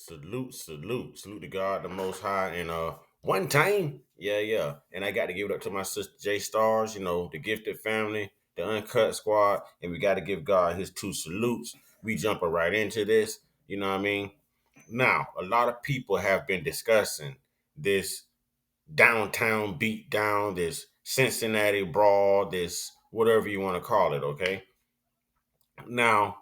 Salute to God, the Most High, and one time, yeah, and I got to give it up to my sister J Stars, the gifted family, the Uncut squad, and we got to give God his two salutes. We jumping right into this, you know what I mean? Now, a lot of people have been discussing this downtown beatdown, this Cincinnati brawl, this whatever you want to call it, okay? Now,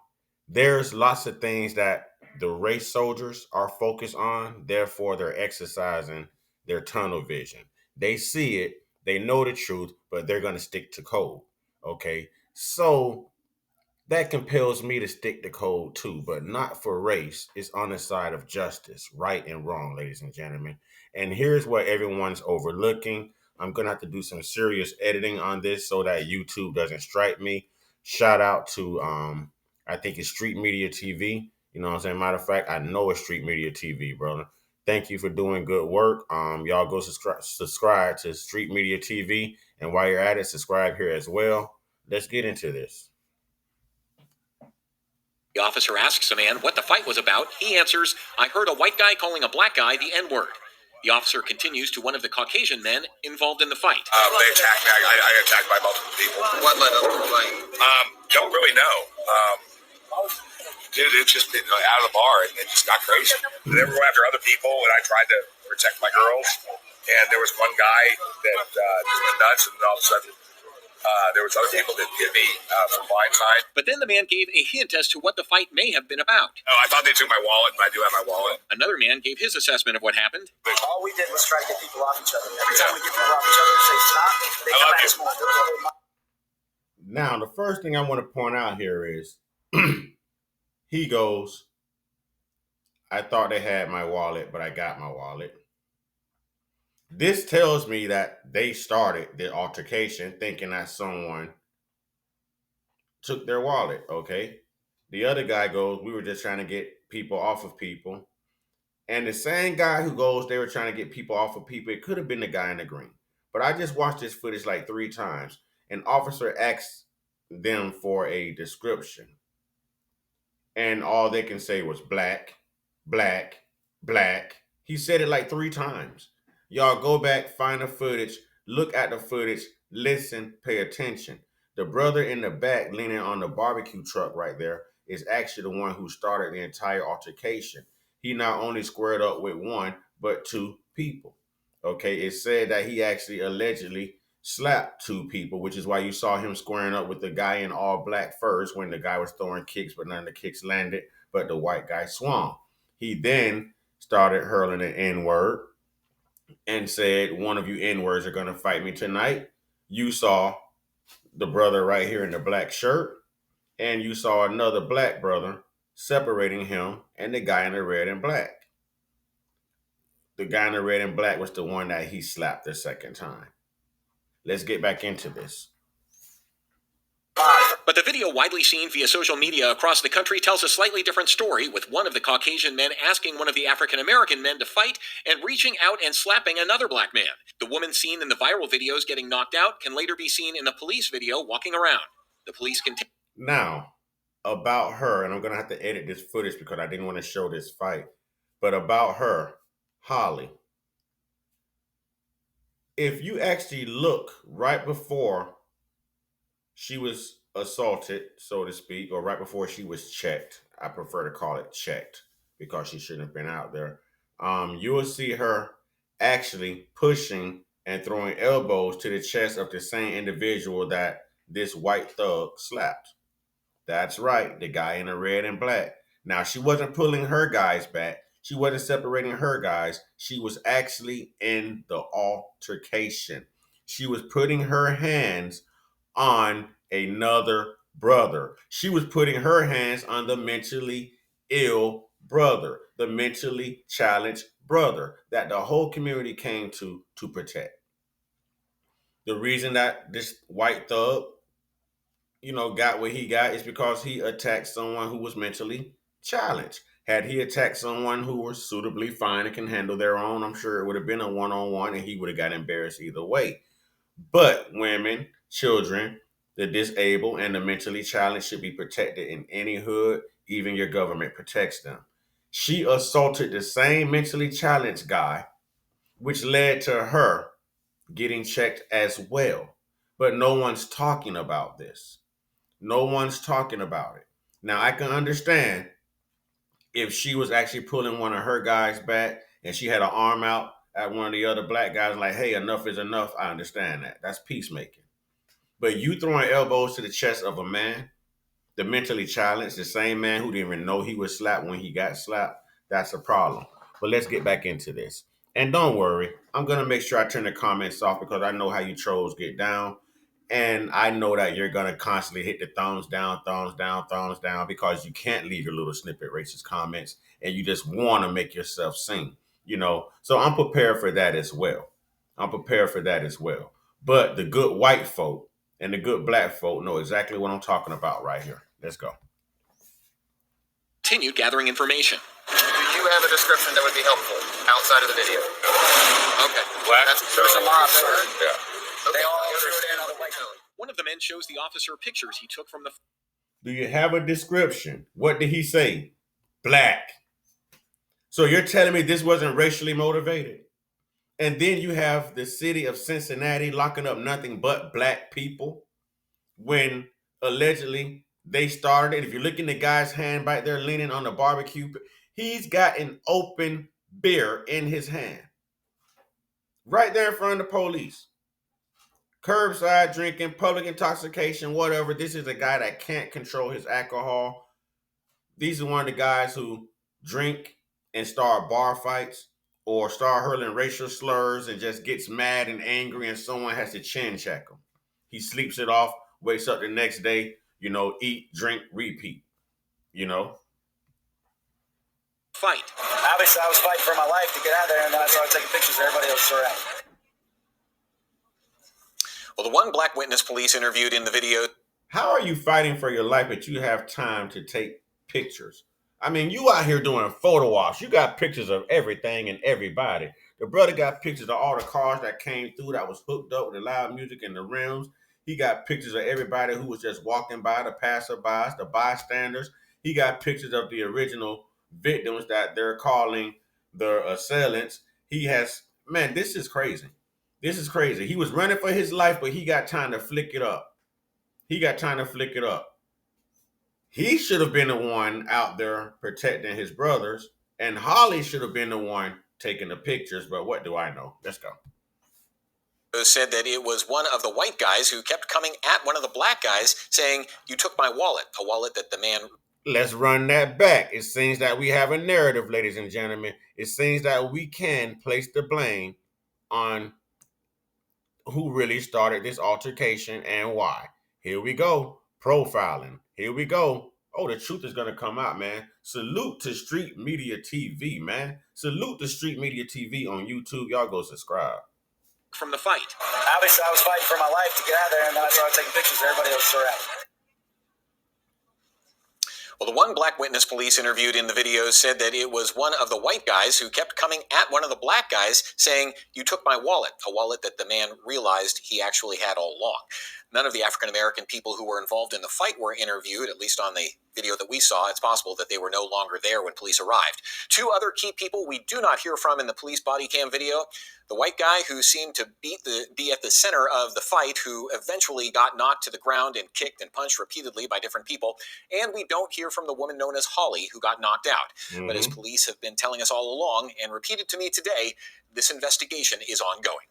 there's lots of things that the race soldiers are focused on, therefore, they're exercising their tunnel vision. They see it, they know the truth, but they're going to stick to code. Okay. So that compels me to stick to code too, but not for race. It's on the side of justice, right and wrong, ladies and gentlemen. And here's what everyone's overlooking. I'm going to have to do some serious editing on this so that YouTube doesn't strike me. Shout out to, I think it's Street Media TV. You know what I'm saying? Matter of fact, I know it's Street Media TV, brother. Thank you for doing good work. Y'all go subscribe to Street Media TV. And while you're at it, subscribe here as well. Let's get into this. The officer asks a man what the fight was about. He answers, "I heard a white guy calling a black guy the N-word." The officer continues to one of the Caucasian men involved in the fight. They attacked me. I got attacked by multiple people. What led up to the fight? Don't really know. It just been out of the bar and it just got crazy. They were going after other people, and I tried to protect my girls. And there was one guy that just went nuts, and all of a sudden, there was other people that hit me from blindside. But then the man gave a hint as to what the fight may have been about. Oh, I thought they took my wallet, and I do have my wallet. Another man gave his assessment of what happened. All we did was try to get people off each other. Every time we get people off each other and say stop, they come at us more. Now, the first thing I want to point out here is he goes, "I thought they had my wallet, but I got my wallet." This tells me that they started the altercation thinking that someone took their wallet, okay? The other guy goes, "We were just trying to get people off of people." And the same guy who goes, "They were trying to get people off of people," it could have been the guy in the green. But I just watched this footage like 3 times. An officer asked them for a description. And all they can say was black, black, black. He said it like 3 times. Y'all go back, find the footage, look at the footage, listen, pay attention. The brother in the back leaning on the barbecue truck right there is actually the one who started the entire altercation. He not only squared up with one, but 2 people. Okay, it said that he actually allegedly slapped 2 people, which is why you saw him squaring up with the guy in all black first when the guy was throwing kicks, but none of the kicks landed, but the white guy swung. He then started hurling an N-word and said, "One of you N-words are going to fight me tonight." You saw the brother right here in the black shirt, and you saw another black brother separating him and the guy in the red and black. The guy in the red and black was the one that he slapped the second time. Let's get back into this. But the video widely seen via social media across the country tells a slightly different story, with one of the Caucasian men asking one of the African-American men to fight and reaching out and slapping another black man. The woman seen in the viral videos getting knocked out can later be seen in the police video walking around. The police continue. Now, about her, and I'm going to have to edit this footage because I didn't want to show this fight, but about her, Holly. If you actually look right before she was assaulted, so to speak, or right before she was checked, I prefer to call it checked because she shouldn't have been out there. You will see her actually pushing and throwing elbows to the chest of the same individual that this white thug slapped. That's right, the guy in the red and black. Now, she wasn't pulling her guys back. She wasn't separating her guys. She was actually in the altercation. She was putting her hands on another brother. She was putting her hands on the mentally ill brother, the mentally challenged brother that the whole community came to protect. The reason that this white thug, got what he got is because he attacked someone who was mentally challenged. Had he attacked someone who was suitably fine and can handle their own, I'm sure it would have been a one-on-one and he would have got embarrassed either way. But women, children, the disabled, and the mentally challenged should be protected in any hood. Even your government protects them. She assaulted the same mentally challenged guy, which led to her getting checked as well. But no one's talking about this. No one's talking about it. Now, I can understand if she was actually pulling one of her guys back and she had an arm out at one of the other black guys, like, hey, enough is enough. I understand that. That's peacemaking. But you throwing elbows to the chest of a man, the mentally challenged, the same man who didn't even know he was slapped when he got slapped, that's a problem. But let's get back into this. And don't worry, I'm going to make sure I turn the comments off because I know how you trolls get down. And I know that you're going to constantly hit the thumbs down, because you can't leave your little snippet racist comments and you just want to make yourself sing, So I'm prepared for that as well. But the good white folk and the good black folk know exactly what I'm talking about right here. Let's go. Continued gathering information. Do you have a description that would be helpful outside of the video? Okay. Black, There's a lot there. Yeah. They all threw it in on the white coat. One of the men shows the officer pictures he took from the... Do you have a description? What did he say? Black. So you're telling me this wasn't racially motivated? And then you have the city of Cincinnati locking up nothing but black people when allegedly they started. If you look in the guy's hand right there leaning on the barbecue, he's got an open beer in his hand. Right there in front of the police. Curbside drinking, public intoxication, whatever. This is a guy that can't control his alcohol. These are one of the guys who drink and start bar fights or start hurling racial slurs and just gets mad and angry and someone has to chin check him. He sleeps it off, wakes up the next day, eat, drink, repeat, Fight. Obviously, I was fighting for my life to get out of there, and then I started taking pictures of everybody else around. Well, the one black witness police interviewed in the video... How are you fighting for your life, but you have time to take pictures? I mean, you out here doing photo ops. You got pictures of everything and everybody. The brother got pictures of all the cars that came through that was hooked up with the loud music and the rims. He got pictures of everybody who was just walking by, the passerbys, the bystanders. He got pictures of the original victims that they're calling the assailants. Man, this is crazy. This is crazy. He was running for his life, but he got time to flick it up. He should have been the one out there protecting his brothers, and Holly should have been the one taking the pictures, but what do I know? Let's go. Said that it was one of the white guys who kept coming at one of the black guys saying, "You took my wallet," a wallet that the man... Let's run that back. It seems that we have a narrative, ladies and gentlemen. It seems that we can place the blame on who really started this altercation and why. Here we go. Profiling. Here we go. Oh, the truth is going to come out, man. Salute to Street Media TV, man. Salute to Street Media TV on YouTube. Y'all go subscribe. From the fight. Obviously, I was fighting for my life to get out of there, and then I started taking pictures of everybody else around. Well, the one black witness police interviewed in the video said that it was one of the white guys who kept coming at one of the black guys saying, "You took my wallet," a wallet that the man realized he actually had all along. None of the African-American people who were involved in the fight were interviewed, at least on the video that we saw. It's possible that they were no longer there when police arrived. Two other key people we do not hear from in the police body cam video: the white guy who seemed to be at the center of the fight, who eventually got knocked to the ground and kicked and punched repeatedly by different people. And we don't hear from the woman known as Holly, who got knocked out. But as police have been telling us all along and repeated to me today, this investigation is ongoing.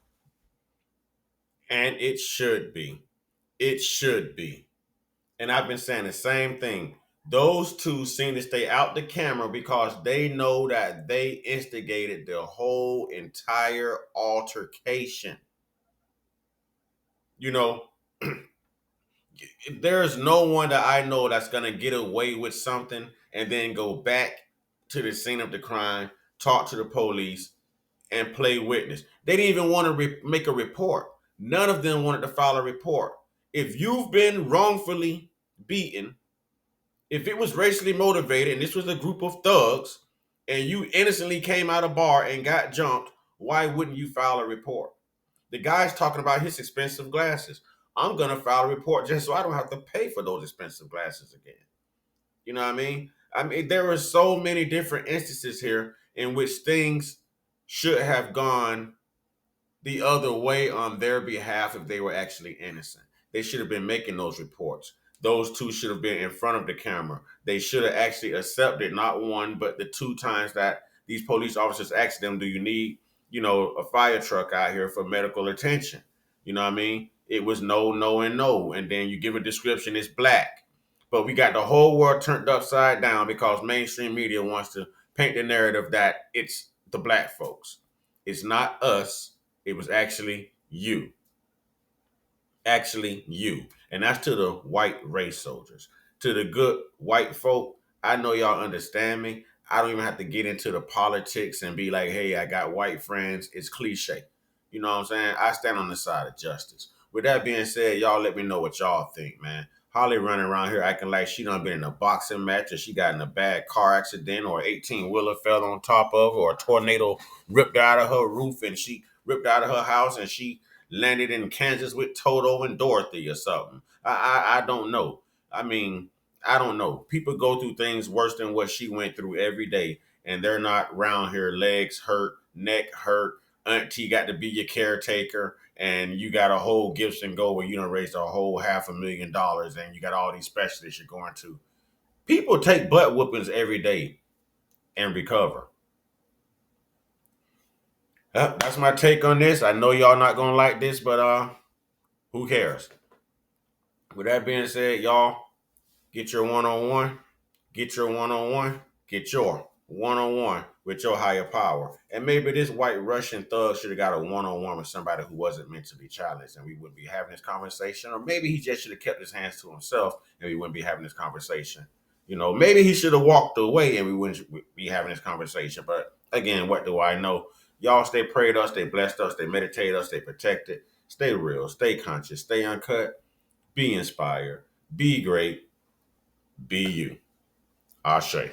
And it should be. It should be. And I've been saying the same thing. Those two seem to stay out the camera because they know that they instigated the whole entire altercation. There's no one that I know that's going to get away with something and then go back to the scene of the crime, talk to the police, and play witness. They didn't even want to make a report. None of them wanted to file a report. If you've been wrongfully beaten, if it was racially motivated and this was a group of thugs and you innocently came out of a bar and got jumped, why wouldn't you file a report? The guy's talking about his expensive glasses. I'm going to file a report just so I don't have to pay for those expensive glasses again. You know what I mean? I mean, there were so many different instances here in which things should have gone the other way on their behalf if they were actually innocent. They should have been making those reports. Those two should have been in front of the camera. They should have actually accepted not one, but the two times that these police officers asked them, do you need, a fire truck out here for medical attention? You know what I mean? It was no, no, and no. And then you give a description, it's black. But we got the whole world turned upside down because mainstream media wants to paint the narrative that it's the black folks. It's not us. It was actually you. Actually, you. And that's to the white race soldiers. To the good white folk, I know y'all understand me. I don't even have to get into the politics and be like, hey, I got white friends. It's cliche. You know what I'm saying? I stand on the side of justice. With that being said, y'all let me know what y'all think, man. Holly running around here acting like she done been in a boxing match or she got in a bad car accident or 18-wheeler fell on top of her or a tornado ripped out of her roof and she ripped out of her house and she landed in Kansas with Toto and Dorothy or something. I don't know. I mean, I don't know. People go through things worse than what she went through every day, and they're not around here. Legs hurt, neck hurt. Auntie got to be your caretaker, and you got a whole Gibson Go where you done raised a whole $500,000, and you got all these specialists you're going to. People take butt whoopings every day and recover. That's my take on this. I know y'all not gonna like this, but who cares? With that being said, y'all get your one-on-one, get your one-on-one, get your one-on-one with your higher power. And maybe this white Russian thug should have got a one-on-one with somebody who wasn't mentally challenged and we wouldn't be having this conversation. Or maybe he just should have kept his hands to himself and we wouldn't be having this conversation. Maybe he should have walked away and we wouldn't be having this conversation. But again, what do I know? Y'all stay prayed us, stay blessed us, stay meditate us, stay protected, stay real, stay conscious, stay uncut, be inspired, be great, be you. Ashe.